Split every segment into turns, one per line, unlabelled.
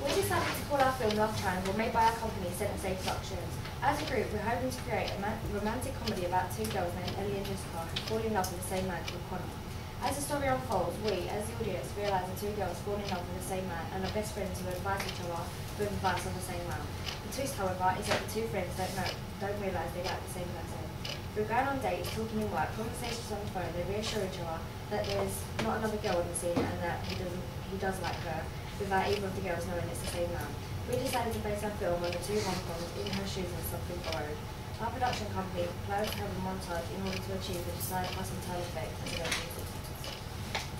We decided to call our film Love Triangle, made by our company Centre Safe Productions. As a group, we're hoping to create a romantic comedy about two girls named Ellie and Jessica who fall in love with the same man called Connor. As the story unfolds, we, as the audience, realise the two girls fall in love with the same man and are best friends who advise each other with advice on the same man. The twist, however, is that the two friends don't realise they like the same person. Through going on dates, talking in work, conversations on the phone, they reassure each other that there's not another girl on the scene and that he does like her, without either of the girls knowing it's the same man. We decided to base our film on the two rom-coms, In Her Shoes and Something Borrowed. Our production company plans to have a montage in order to achieve the desired custom-tile effect as an opening sequence.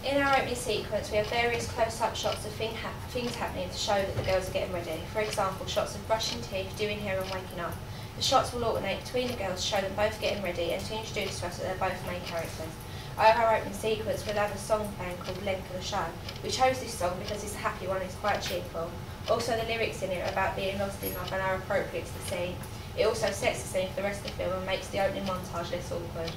In our opening sequence, we have various close-up shots of things happening to show that the girls are getting ready. For example, shots of brushing teeth, doing hair and waking up. The shots will alternate between the girls to show them both getting ready and to introduce to us that they're both main characters. Over our opening sequence, we'll have a song playing called Leg for the Show. We chose this song because it's a happy one and it's quite cheerful. Also, the lyrics in it are about being lost in love and are appropriate to the scene. It also sets the scene for the rest of the film and makes the opening montage less awkward.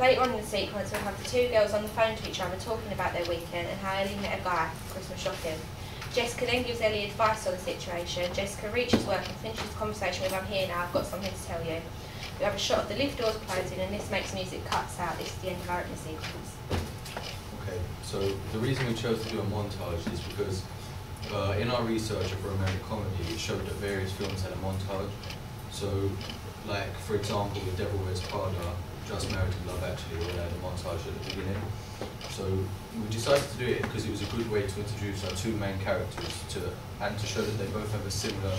Later on in the sequence, we'll have the two girls on the phone to each other talking about their weekend and how Ellie met a guy for Christmas shopping. Jessica then gives Ellie advice on the situation. Jessica reaches work and finishes the conversation with, "I'm here now, I've got something to tell you." We have a shot of the lift doors closing and this makes music cuts out. This is the end of our opening sequence.
Okay, so the reason we chose to do a montage is because in our research of romantic comedy, it showed that various films had a montage. So, like, for example, The Devil Wears Prada, Just Married to Love Actually, where they had a montage at the beginning. So we decided to do it because it was a good way to introduce our two main characters and to show that they both have a similar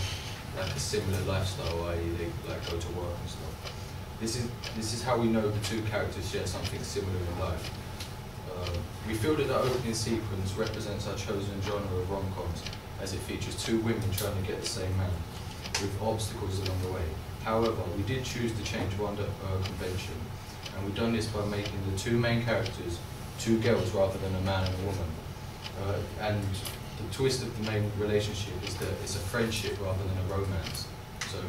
lifestyle, i.e. they like go to work and stuff. This is how we know the two characters share something similar in life. We feel that the opening sequence represents our chosen genre of rom-coms, as it features two women trying to get the same man, with obstacles along the way. However, we did choose to change one convention, and we've done this by making the two main characters two girls rather than a man and a woman. And the twist of the main relationship is that it's a friendship rather than a romance. So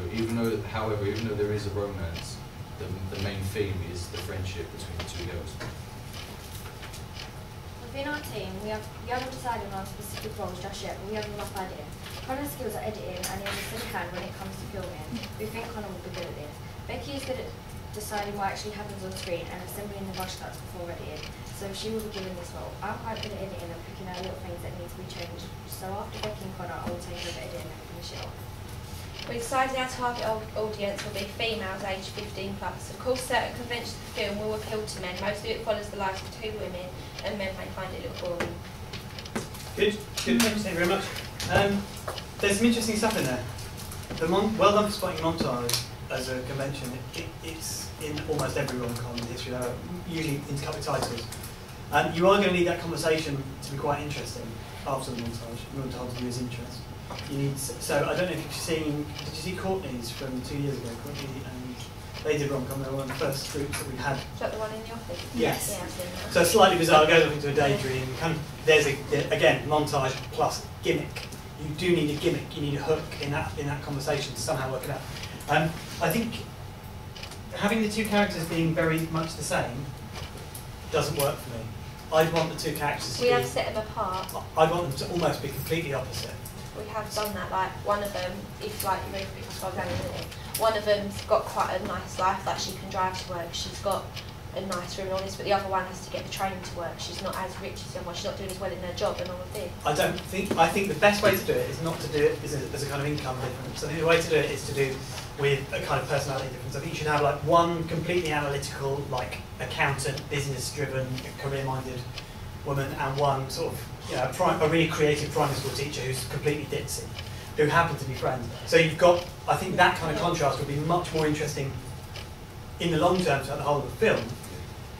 however, even though there is a romance, the main theme is the friendship between the two girls.
Within our team, we haven't decided on specific roles just yet, but we have a rough idea. Connor's skills at editing and he has a steady hand when it comes to filming. We think Connor will be good at this. Becky is good at deciding what actually happens on screen and assembling the rush cuts before editing, so she will be given this role. I'm quite good at editing and picking out little things that need to be changed, so after Becky and Connor, I will take over editing and finish it off.
We decided our target audience will be females aged 15 plus. Of course, certain conventions of the film will appeal to men. Most of it follows the lives of two women, and men may find it a little boring.
Good, thank you very much. There's some interesting stuff in there. The Well Done for Spotting montage as a convention, it's in almost every rom-com in history. There are usually intercut with titles. You are going to need that conversation to be quite interesting after the montage. You want to hold viewers' interest. You need, so I don't know if you've seen, did you see Courtney's from 2 years ago? Courtney and they did rom-com, they were one of the first groups that we had.
Is that the one in the office?
Yes.
Yeah, I've seen that.
So slightly bizarre, goes off into a daydream. There's again, montage plus gimmick. You do need a gimmick, you need a hook in that conversation to somehow work it out. I think having the two characters being very much the same doesn't work for me. I'd want the two characters to
We have set them apart.
I'd want them to almost be completely opposite.
We have done that, like one of them, if like you move because I've done it, isn't it? One of them's got quite a nice life, like she can drive to work, she's got a nice room and all this, but the other one has to get the train to work. She's not as rich as the other one, she's not doing as well in her job and all of this.
I think the best way to do it is not to do it as a kind of income difference. I think the way to do it is to do with a kind of personality difference. I think you should have like one completely analytical, like accountant, business-driven, career-minded woman, and one sort of a really creative primary school teacher who's completely ditzy, who happen to be friends. So you've got, I think that kind of contrast would be much more interesting in the long term throughout the whole of the film.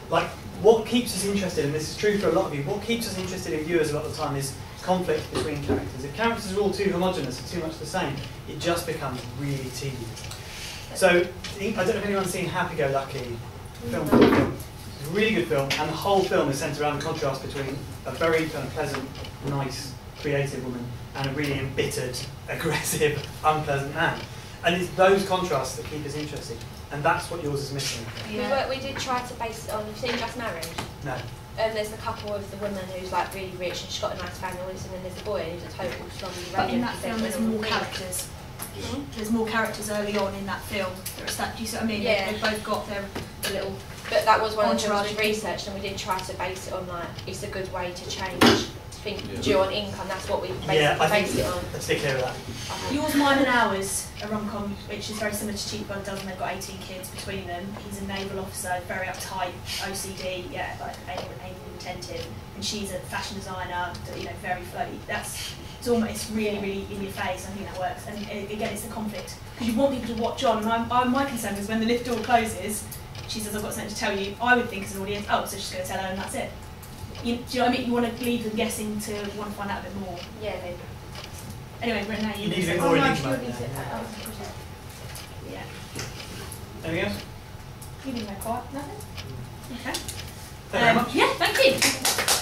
Like, what keeps us interested, and this is true for a lot of you, what keeps us interested in viewers a lot of the time is conflict between characters. If characters are all too homogenous and too much the same, it just becomes really tedious. So, I don't know if anyone's seen Happy Go Lucky film. It's a really good film, and the whole film is centred around the contrast between a very kind of pleasant, nice, creative woman and a really embittered, aggressive, unpleasant man. And it's those contrasts that keep us interested, and that's what yours is missing.
Yeah. We did try to base it on, you've seen Just Married?
No.
there's the couple of the woman who's like really rich and she's got a nice family, and then there's the boy who's a total slummy.
But in that film, there's more characters. There's more characters early on in that film. Do you see what I mean?
Yeah.
They've both got their little.
But that was one of the
entourage.
things we researched, and we did try to base it on like it's a good way to change. Think due on income. That's what we basically based it on.
Let's be clear of that.
Yours, Mine and Ours, a rom-com which is very similar to Cheap Blood Dozen. They've got 18 kids between them. He's a naval officer, very uptight, OCD, yeah, like anal retentive, and she's a fashion designer, you know, very floaty. It's almost really, really in your face. I think that works. And again, it's the conflict because you want people to watch on. And my concern is when the lift door closes, she says, "I've got something to tell you." I would think as an audience, oh, so she's going to tell her, and that's it. Do you know what I mean? You want to leave them guessing to want to find out a bit more.
Yeah, maybe.
Anyway, Renee,
You need a bit more
no,
enigma.
yeah.
Anything else?
You didn't know quite nothing. Okay.
Thank you very much.
Yeah, thank you.